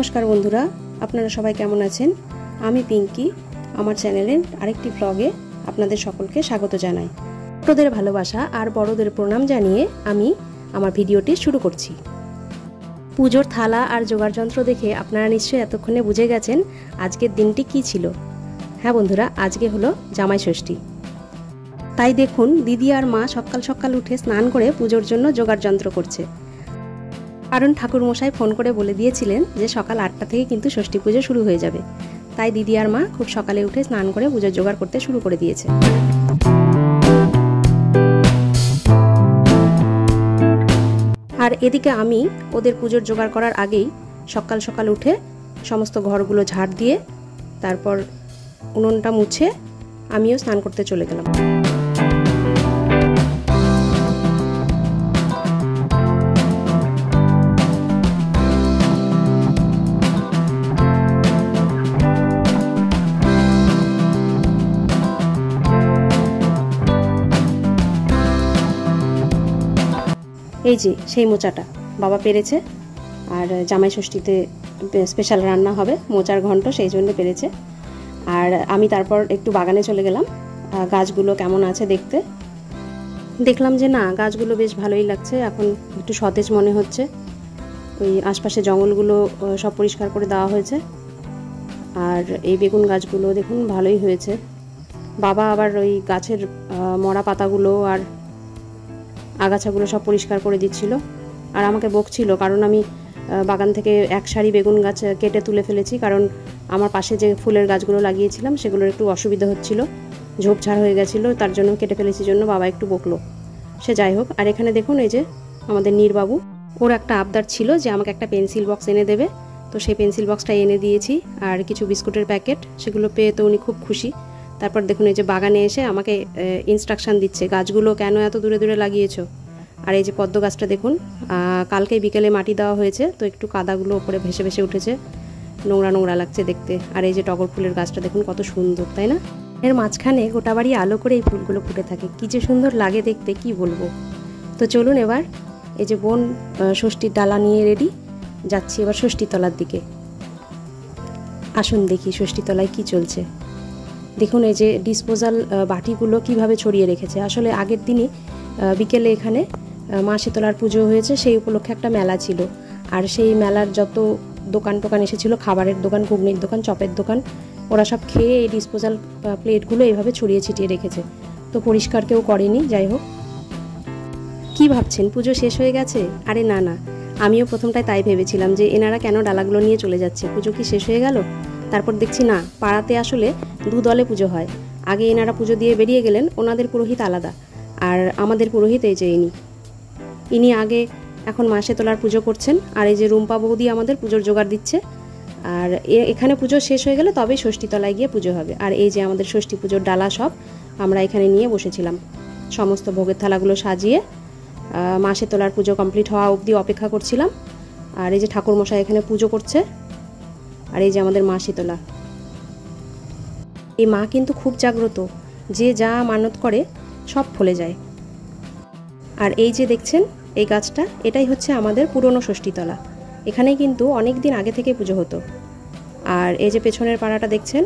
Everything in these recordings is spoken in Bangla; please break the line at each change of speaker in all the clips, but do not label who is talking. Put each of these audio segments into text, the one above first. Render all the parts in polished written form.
নমস্কার বন্ধুরা, আপনারা সবাই কেমন আছেন? আমি পিঙ্কি, আমার চ্যানেলের আরেকটি ব্লগে আপনাদের সকলকে স্বাগত জানাই। ছোটদের ভালোবাসা আর বড়দের প্রণাম জানিয়ে আমি আমার ভিডিওটি শুরু করছি। পুজোর থালা আর জোগাড় যন্ত্র দেখে আপনারা নিশ্চয়ই এতক্ষণে বুঝে গেছেন আজকের দিনটি কি ছিল। হ্যাঁ বন্ধুরা, আজকে হলো জামাই ষষ্ঠী। তাই দেখুন দিদি আর মা সকাল সকাল উঠে স্নান করে পুজোর জন্য জোগাড় যন্ত্র করছে। কারণ ঠাকুরমশাই ফোন করে বলে দিয়েছিলেন যে সকাল 8টা থেকে কিন্তু ষষ্ঠী পুজো শুরু হয়ে যাবে। তাই দিদি আর মা খুব সকালে উঠে স্নান করে পুজোর জোগাড় করতে শুরু করে দিয়েছে। আর এদিকে আমি ওদের পুজোর জোগাড় করার আগেই সকাল সকাল উঠে সমস্ত ঘরগুলো ঝাড় দিয়ে তারপর উনুনটা মুছে আমিও স্নান করতে চলে গেলাম। এই যে সেই মোচাটা বাবা পেরেছে, আর জামাই ষষ্ঠীতে স্পেশাল রান্না হবে মোচার ঘন্ট, সেই জন্য পেরেছে। আর আমি তারপর একটু বাগানে চলে গেলাম গাছগুলো কেমন আছে দেখতে। দেখলাম যে না, গাছগুলো বেশ ভালোই লাগছে, এখন একটু সতেজ মনে হচ্ছে। ওই আশপাশে জঙ্গলগুলো সব পরিষ্কার করে দেওয়া হয়েছে। আর এই বেগুন গাছগুলো দেখুন ভালোই হয়েছে। বাবা আবার ওই গাছের মরা পাতাগুলো আর আগাছাগুলো সব পরিষ্কার করে দিচ্ছিল, আর আমাকে বকছিল কারণ আমি বাগান থেকে এক সারি বেগুন গাছ কেটে তুলে ফেলেছি। কারণ আমার পাশে যে ফুলের গাছগুলো লাগিয়েছিলাম সেগুলোর একটু অসুবিধা হচ্ছিল, ঝোপঝাড় হয়ে গেছিলো, তার জন্য কেটে ফেলেছি, জন্য বাবা একটু বকলো। সে যাই হোক। আর এখানে দেখুন এই যে আমাদের নীরবাবু, ওর একটা আবদার ছিল যে আমাকে একটা পেন্সিল বক্স এনে দেবে, তো সেই পেন্সিল বক্সটা এনে দিয়েছি। আর কিছু বিস্কুটের প্যাকেট, সেগুলো পেয়ে তো উনি খুব খুশি। তারপর দেখুন এই যে বাগানে এসে আমাকে ইনস্ট্রাকশান দিচ্ছে গাছগুলো কেন এত দূরে দূরে লাগিয়েছো। আর এই যে পদ্ম গাছটা দেখুন, কালকে বিকেলে মাটি দেওয়া হয়েছে, তো একটু কাদাগুলো ওপরে ভেসে ভেসে উঠেছে, নোংরা নোংরা লাগছে দেখতে। আর এই যে টগর ফুলের গাছটা দেখুন কত সুন্দর, তাই না? এর মাঝখানে গোটা বাড়ি আলো করে এই ফুলগুলো ফুটে থাকে, কী যে সুন্দর লাগে দেখতে, কি বলবো। তো চলুন এবার এই যে বোন ষষ্ঠীর ডালা নিয়ে রেডি, যাচ্ছি এবার ষষ্ঠীতলার দিকে। আসুন দেখি ষষ্ঠীতলায় কি চলছে। দেখুন এই যে ডিসপোজাল বাটিগুলো কিভাবে ছড়িয়ে রেখেছে। আসলে আগের দিনই বিকেলে এখানে মা শীতলার পুজো হয়েছে, সেই উপলক্ষে একটা মেলা ছিল। আর সেই মেলার যত দোকান টোকান এসেছিল, খাবারের দোকান, ঘুগনির দোকান, চপের দোকান, ওরা সব খেয়ে এই ডিসপোজাল প্লেটগুলো এইভাবে ছড়িয়ে ছিটিয়ে রেখেছে। তো পরিষ্কার কেউ করেনি। যাই হোক, কি ভাবছেন পুজো শেষ হয়ে গেছে? আরে না না, আমিও প্রথমটায় তাই ভেবেছিলাম যে এনারা কেন ডালাগুলো নিয়ে চলে যাচ্ছে, পুজো কি শেষ হয়ে গেল? তারপর দেখছি না, পাড়াতে আসলে দু দলে পুজো হয়। আগে এনারা পুজো দিয়ে বেরিয়ে গেলেন, ওনাদের পুরোহিত আলাদা, আর আমাদের পুরোহিত এই যে ইনি আগে এখন মা শীতলার পুজো করছেন। আর এই যে রুম্পা বৌদি আমাদের পুজোর জোগাড় দিচ্ছে। আর এখানে পুজো শেষ হয়ে গেলে তবেই ষষ্ঠীতলায় গিয়ে পুজো হবে। আর এই যে আমাদের ষষ্ঠী পুজোর ডালা সব আমরা এখানে নিয়ে বসেছিলাম, সমস্ত ভোগের থালাগুলো সাজিয়ে মা শীতলার পুজো কমপ্লিট হওয়া অবধি অপেক্ষা করছিলাম। আর এই যে ঠাকুরমশাই এখানে পুজো করছে। আর এই যে আমাদের মা শীতলা, এই মা কিন্তু খুব জাগ্রত, যে যা মানত করে সব ফলে যায়। আর এই যে দেখছেন এই গাছটা, এটাই হচ্ছে আমাদের পুরনো ষষ্ঠীতলা। এখানেই কিন্তু অনেক দিন আগে থেকে পুজো হতো। আর এই যে পেছনের পাড়াটা দেখছেন,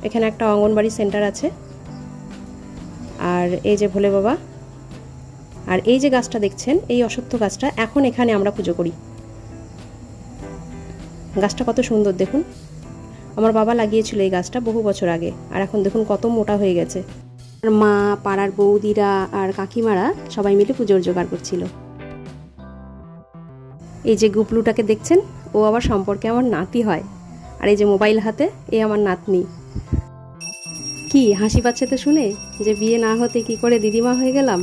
এখানে একটা অঙ্গনবাড়ি সেন্টার আছে। আর এই যে ভোলে বাবা। আর এই যে গাছটা দেখছেন, এই অশ্বত্থ গাছটা, এখন এখানে আমরা পুজো করি। গাছটা কত সুন্দর দেখুন, আমার বাবা লাগিয়েছিল এই গাছটা বহু বছর আগে। আর এখন দেখুন কত মোটা হয়ে গেছে। আর মা, পাড়ার বৌদিরা আর কাকিমারা সবাই মিলে পুজোর জোগাড় করছিল। এই যে গুপলুটাকে দেখছেন, ও আবার সম্পর্কে আমার নাতি হয়। আর এই যে মোবাইল হাতে, এ আমার নাতনি। কি হাসি পাচ্ছে তো শুনে, যে বিয়ে না হতে কি করে দিদিমা হয়ে গেলাম।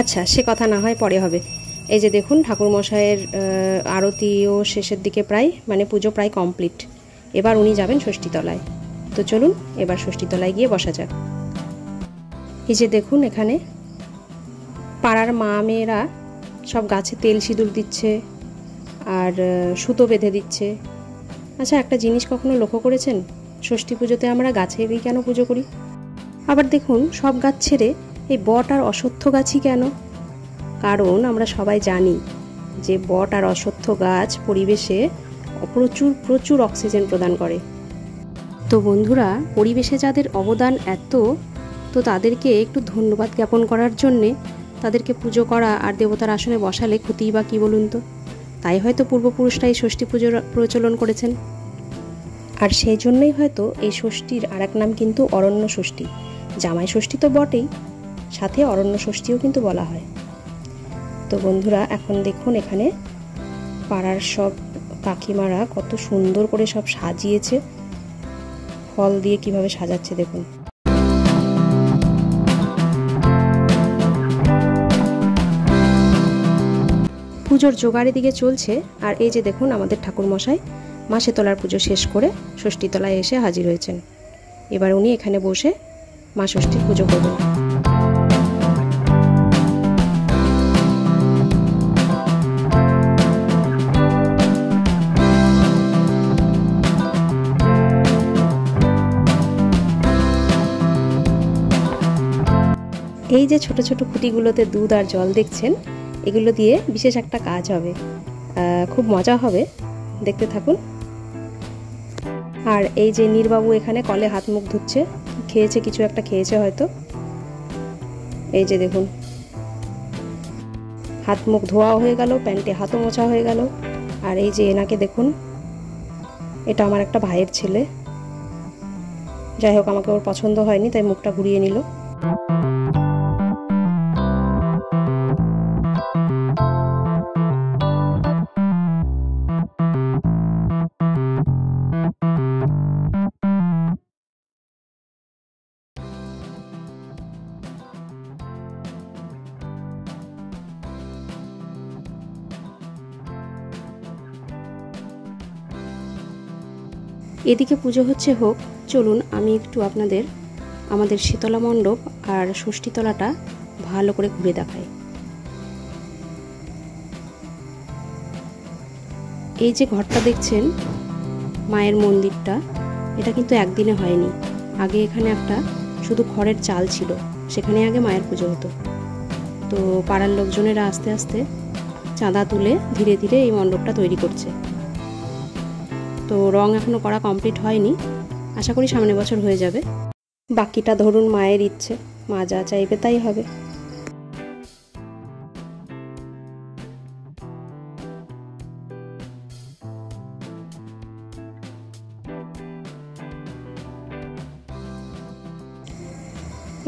আচ্ছা, সে কথা না হয় পরে হবে। এই যে দেখুন ঠাকুরমশাইয়ের আরতিও শেষের দিকে প্রায়, মানে পুজো প্রায় কমপ্লিট। এবার উনি যাবেন ষষ্ঠীতলায়। তো চলুন এবার ষষ্ঠীতলায় গিয়ে বসা যাক। এই যে দেখুন এখানে পাড়ার মা মেয়েরা সব গাছে তেল সিঁদুর দিচ্ছে আর সুতো বেঁধে দিচ্ছে। আচ্ছা, একটা জিনিস কখনো লক্ষ্য করেছেন, ষষ্ঠী পুজোতে আমরা গাছেরই কেন পুজো করি? আবার দেখুন সব গাছ ছেড়ে এই বট আর অশ্বত্থ গাছই কেন? কারণ আমরা সবাই জানি যে বট আর অশ্বত্থ গাছ পরিবেশে প্রচুর প্রচুর অক্সিজেন প্রদান করে। তো বন্ধুরা, পরিবেশে যাদের অবদান এত, তো তাদেরকে একটু ধন্যবাদ জ্ঞাপন করার জন্যে তাদেরকে পুজো করা আর দেবতার আসনে বসালে ক্ষতিই বা কী বলুন তো। তাই হয়তো পূর্বপুরুষরা এই ষষ্ঠী পুজোর প্রচলন করেছেন। আর সেই জন্যই হয়তো এই ষষ্ঠীর আর এক নাম কিন্তু অরণ্য ষষ্ঠী। জামাই ষষ্ঠী তো বটেই, সাথে অরণ্য ষষ্ঠীও কিন্তু বলা হয়। তো বন্ধুরা, এখন দেখুন এখানে পাড়ার সব কাকিমারা কত সুন্দর করে সব সাজিয়েছে, ফল দিয়ে কিভাবে সাজাচ্ছে দেখুন। পুজোর জোগাড়ের দিকে চলছে। আর এই যে দেখুন আমাদের ঠাকুরমশাই মাসে তলার পুজো শেষ করে ষষ্ঠী তলায় এসে হাজির হয়েছেন। এবার উনি এখানে বসে মা ষষ্ঠীর পুজো করবেন। এই যে ছোট ছোট খুঁটিগুলোতে দুধ আর জল দেখছেন, এগুলো দিয়ে বিশেষ একটা কাজ হবে, খুব মজা হবে, দেখতে থাকুন। আর এই যে নীরবাবু এখানে কলে হাত মুখ ধুচ্ছে, খেয়েছে, কিছু একটা খেয়েছে হয়তো। এই যে দেখুন হাত মুখ ধোয়া হয়ে গেল, প্যান্টে হাতও মোছা হয়ে গেল। আর এই যে এনাকে দেখুন, এটা আমার একটা ভাইয়ের ছেলে, যাই হোক আমাকে ওর পছন্দ হয়নি তাই মুখটা ঘুরিয়ে নিল। এদিকে পুজো হচ্ছে হোক, চলুন আমি একটু আপনাদের আমাদের শীতলা মণ্ডপ আর ষষ্ঠীতলাটা ভালো করে ঘুরে দেখাই। এই যে ঘরটা দেখছেন, মায়ের মন্দিরটা, এটা কিন্তু একদিনে হয়নি। আগে এখানে একটা শুধু খড়ের চাল ছিল, সেখানে আগে মায়ের পুজো হতো। তো পাড়ার লোকজনেরা আস্তে আস্তে চাঁদা তুলে ধীরে ধীরে এই মণ্ডপটা তৈরি করছে। তো রং এখনো করা কমপ্লিট হয়নি, আশা করি সামনের বছর হয়ে যাবে। বাকিটা ধরুন মায়ের ইচ্ছে, মা যা চাইবে তাই হবে।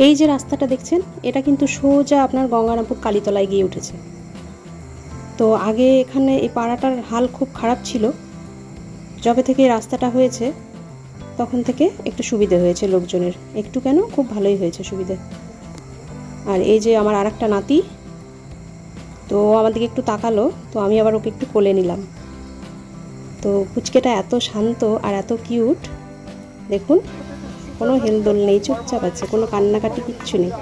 এই যে রাস্তাটা দেখছেন, এটা কিন্তু সোজা আপনার গঙ্গারামপুর কালীতলায় গিয়ে উঠেছে। তো আগে এখানে এই পাড়াটার হাল খুব খারাপ ছিল, যবে থেকে এই রাস্তাটা হয়েছে তখন থেকে একটু সুবিধে হয়েছে লোকজনের, একটু কেন খুব ভালোই হয়েছে সুবিধে। আর এই যে আমার আর একটা নাতি, তো আমার দিকে একটু তাকালো, তো আমি আবার ওকে একটু কোলে নিলাম। তো পুচকেটা এত শান্ত আর এত কিউট, দেখুন কোনো হেলদোল নেই, চুপচাপ আছে, কোনো কান্নাকাটি কিচ্ছু নেই।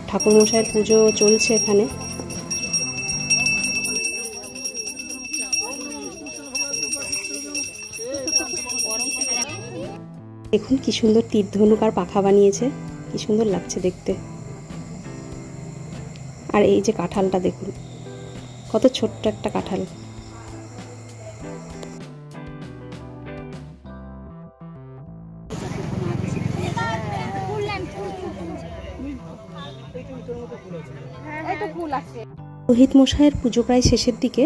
ঠাকুরমশাইয়ের পুজো চলছে এখানে। দেখুন কি সুন্দর তীর ধনুক আর পাখা বানিয়েছে, কি সুন্দর লাগছে দেখতে। আর এই যে কাঁঠালটা দেখুন, কত ছোট্ট একটা কাঁঠাল। রোহিত মশাইয়ের পুজো প্রায় শেষের দিকে,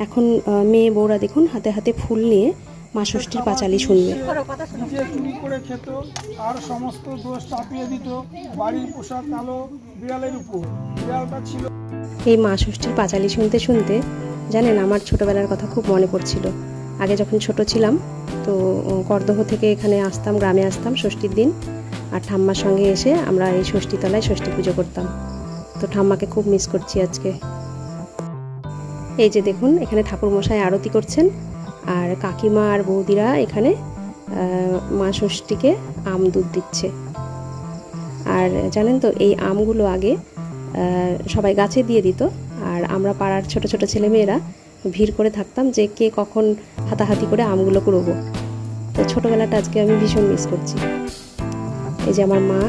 এখন মেয়ে বউরা দেখুন হাতে হাতে ফুল নিয়ে মা ষষ্ঠীর পাঁচালি শুনবে।
চুরি করে খেত আর সমস্ত দোষ চাপিয়ে দিত বাড়ির পোশাক কালো বিড়ালের উপর। বিড়ালটা ছিল।
এই মা ষষ্ঠীর পাঁচালি শুনতে শুনতে জানেন আমার ছোটবেলার কথা খুব মনে পড়ছিল। আগে যখন ছোট ছিলাম, তো করদহ থেকে এখানে আসতাম, গ্রামে আসতাম ষষ্ঠীর দিন, আর ঠাম্মার সঙ্গে এসে আমরা এই ষষ্ঠীতলায় ষষ্ঠী পুজো করতাম। তো ঠাম্মাকে খুব মিস করছি আজকে। এই যে দেখুন এখানে ঠাকুরমশাই আরতি করছেন, আর কাকিমা আর বৌদিরা এখানে মা ষষ্ঠীকে আম দুধ দিচ্ছে। আর জানেন তো এই আমগুলো আগে সবাই গাছে দিয়ে দিত, আর আমরা পাড়ার ছোট ছোট ছেলেমেয়েরা ভিড় করে থাকতাম যে কে কখন হাতাহাতি করে আমগুলো কুড়োবো। তো ছোটোবেলাটা আজকে আমি ভীষণ মিস করছি। এই যে আমার মা,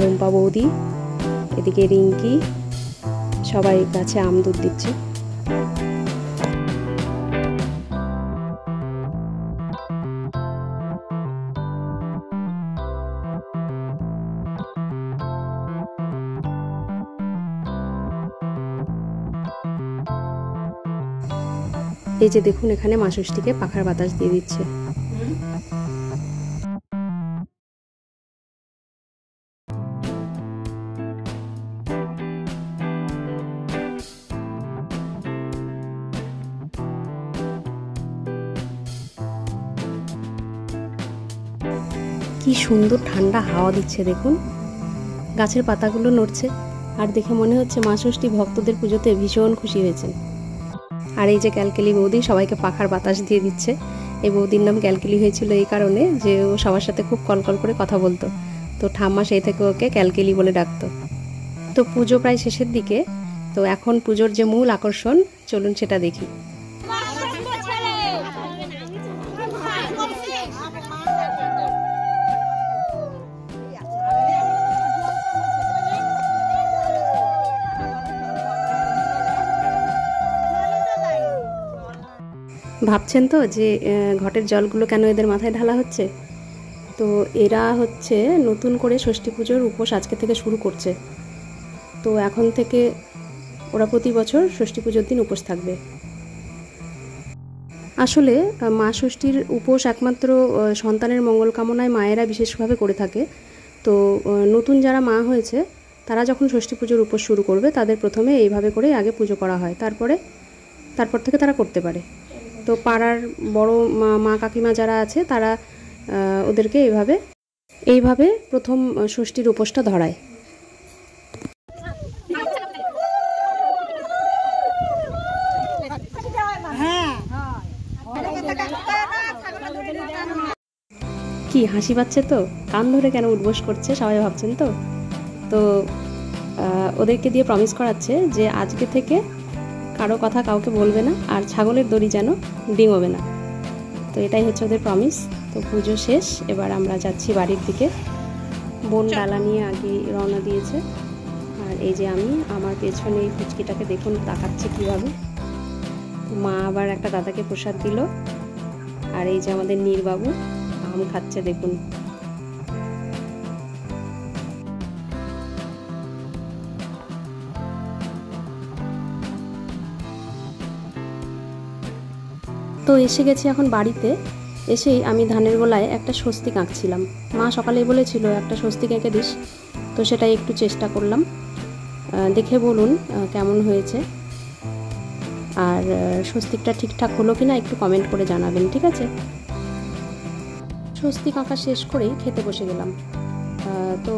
রুম্পা বৌদি, এদিকে রিঙ্কি, সবাই গাছে আম দুধ দিচ্ছে। এই যে দেখুন, এখানে মা ষষ্ঠীকে পাখার বাতাস দিয়ে দিচ্ছে। কি সুন্দর ঠান্ডা হাওয়া দিচ্ছে দেখুন, গাছের পাতাগুলো নড়ছে। আর দেখে মনে হচ্ছে মা ষষ্ঠী ভক্তদের পুজোতে ভীষণ খুশি হয়েছে। আর এই যে ক্যালকেলি বৌদি সবাইকে পাখার বাতাস দিয়ে দিচ্ছে। এই বৌদির নাম ক্যালকেলি হয়েছিল এই কারণে যে ও সবার সাথে খুব কলকল করে কথা বলতো, তো ঠাম্মা সেই থেকে ওকে ক্যালকেলি বলে ডাকতো। তো পুজো প্রায় শেষের দিকে, তো এখন পুজোর যে মূল আকর্ষণ, চলুন সেটা দেখি। ভাবছেন তো যে ঘটের জলগুলো কেন এদের মাথায় ঢালা হচ্ছে? তো এরা হচ্ছে নতুন করে ষষ্ঠী পুজোর উপোস আজকে থেকে শুরু করছে। তো এখন থেকে ওরা প্রতি বছর ষষ্ঠী পুজোর দিন উপোস থাকবে। আসলে মা ষষ্ঠীর উপোস একমাত্র সন্তানের মঙ্গল কামনায় মায়েরা বিশেষভাবে করে থাকে। তো নতুন যারা মা হয়েছে তারা যখন ষষ্ঠী পুজোর উপোস শুরু করবে, তাদের প্রথমে এইভাবে করে আগে পুজো করা হয়, তারপর থেকে তারা করতে পারে। তো পাড়ার বড় মা কাকিমা যারা আছে তারা ওদেরকে এইভাবে প্রথম ষষ্ঠীর উপোসটা ধরায়। কি হাসি পাচ্ছে তো, কান ধরে কেন উঠবোস করছে সবাই ভাবছেন তো। তো ওদেরকে দিয়ে প্রমিস করাচ্ছে যে আজকে থেকে কারো কথা কাউকে বলবে না, আর ছাগলের দড়ি যেন ডিঙোবে না। তো এটাই হচ্ছে ওদের প্রমিস। তো পুজো শেষ, এবার আমরা যাচ্ছি বাড়ির দিকে। বোন ডালা নিয়ে আগে রওনা দিয়েছে, আর এই যে আমি আমার পেছনে এই ফুচকিটাকে দেখুন তাকাচ্ছে কীভাবে। মা আবার একটা দাদাকে প্রসাদ দিল, আর এই যে আমাদের নীরবাবু আম খাচ্ছে দেখুন। তো এসে গেছি এখন বাড়িতে। এসেই আমি ধানের গোলায় একটা স্বস্তিক আঁকছিলাম। মা সকালেই বলেছিল একটা স্বস্তিক এঁকে দিস, তো সেটাই একটু চেষ্টা করলাম। দেখে বলুন কেমন হয়েছে, আর স্বস্তিকটা ঠিকঠাক হলো কিনা একটু কমেন্ট করে জানাবেন, ঠিক আছে? স্বস্তিক আঁকা শেষ করেই খেতে বসে গেলাম। তো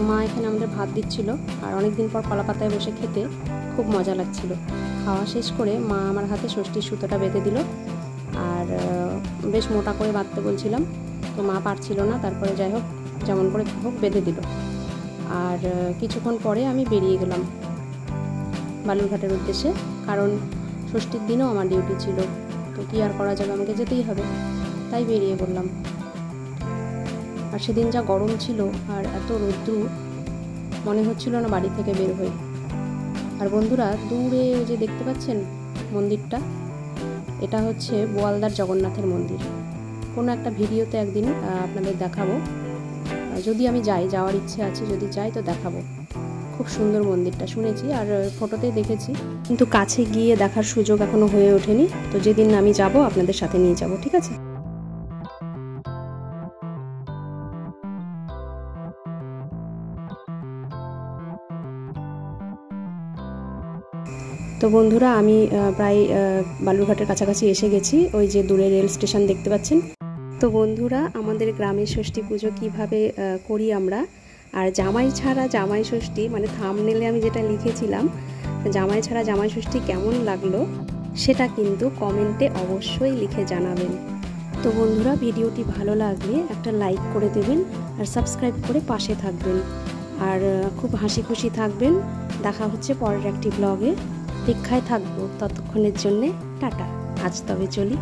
মা এখানে আমাদের ভাত দিচ্ছিল, আর অনেকদিন পর কলা পাতায় বসে খেতে খুব মজা লাগছিল। খাওয়া শেষ করে মা আমার হাতে ষষ্ঠীর সুতোটা বেঁধে দিল, আর বেশ মোটা করে বাঁধতে বলছিলাম, তো মা পারছিল না। তারপরে যাই হোক, যেমন করে হোক বেঁধে দিল। আর কিছুক্ষণ পরে আমি বেরিয়ে গেলাম বালুরঘাটের উদ্দেশ্যে, কারণ ষষ্ঠীর দিনও আমার ডিউটি ছিল। তো কি আর করা যাবে, আমাকে যেতেই হবে, তাই বেরিয়ে পড়লাম। আর সেদিন যা গরম ছিল আর এত রৌদ্র, মনে হচ্ছিল না বাড়ি থেকে বের হই। আর বন্ধুরা, দূরে যে দেখতে পাচ্ছেন মন্দিরটা, এটা হচ্ছে বোয়ালদার জগন্নাথের মন্দির। কোনো একটা ভিডিওতে একদিন আপনাদের দেখাবো, যদি আমি যাওয়ার ইচ্ছে আছে, যদি যাই তো দেখাবো। খুব সুন্দর মন্দিরটা, শুনেছি আর ফটোতেই দেখেছি, কিন্তু কাছে গিয়ে দেখার সুযোগ এখনো হয়ে ওঠেনি। তো যেদিন আমি যাব আপনাদের সাথে নিয়ে যাব, ঠিক আছে? তো বন্ধুরা, আমি প্রায় বালুরঘাটের কাছাকাছি এসে গেছি। ওই যে দূরে রেল স্টেশন দেখতে পাচ্ছেন। তো বন্ধুরা, আমাদের গ্রামের ষষ্ঠী পুজো কীভাবে করি আমরা, আর জামাই ছাড়া জামাই ষষ্ঠী, মানে থাম্বনেলে আমি যেটা লিখেছিলাম জামাই ছাড়া জামাই ষষ্ঠী কেমন লাগলো, সেটা কিন্তু কমেন্টে অবশ্যই লিখে জানাবেন। তো বন্ধুরা, ভিডিওটি ভালো লাগলে একটা লাইক করে দেবেন, আর সাবস্ক্রাইব করে পাশে থাকবেন, আর খুব হাসি খুশি থাকবেন। দেখা হচ্ছে পরের একটি ব্লগে। অপেক্ষায় থাকবো, ততক্ষণের জন্যে টাটা। আজ তবে চলি।